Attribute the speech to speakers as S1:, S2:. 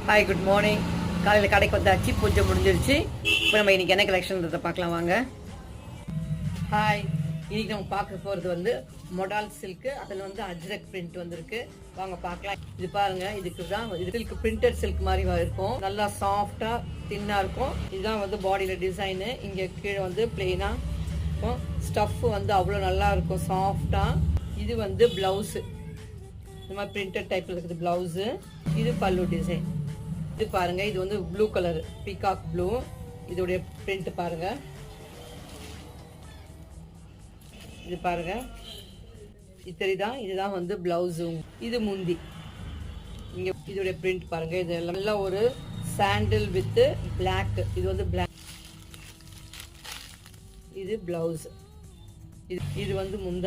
S1: Hi good morning. காலையில் கடைக்கு வந்தாச்சு, பூஜை முடிஞ்சிருச்சு. இப்போ நம்ம இன்றைக்கி என்ன கலெக்ஷன்றதை பார்க்கலாம் வாங்க. ஹாய், இன்றைக்கி நம்ம பார்க்க போகிறது வந்து மொடால் சில்க்கு. அதில் வந்து அஜ்ரக் பிரிண்ட் வந்திருக்கு. வாங்க பார்க்கலாம். இது பாருங்கள், இதுக்கு தான் இது சில்க் பிரிண்டட் சில்க் மாதிரி இருக்கும். நல்லா சாஃப்டாக தின்னாக இருக்கும். இதுதான் வந்து பாடியில் டிசைனு. இங்கே கீழே வந்து பிளெயினாக இருக்கும். ஸ்டஃப் வந்து அவ்வளோ நல்லா இருக்கும், சாஃப்டாக. இது வந்து ப்ளவுஸு, இந்த மாதிரி பிரிண்டட் டைப்பில் இருக்குது ப்ளவுஸு. இது பல்லு டிசைன். இது பாருங்க, இது வந்து ப்ளூ கலர், பீகாக் ப்ளூ. இதோடைய பிரிண்ட் பாருங்க. இது பாருங்க, இத்தரிதான். இதுதான் வந்து பிளவுஸு. இது முந்தி. இங்க இதோடைய பிரிண்ட் பாருங்க. இது நல்ல ஒரு சாண்டில் வித் பிளாக். இது வந்து பிளாக். இது பிளவுஸ். இது வந்து முந்தா.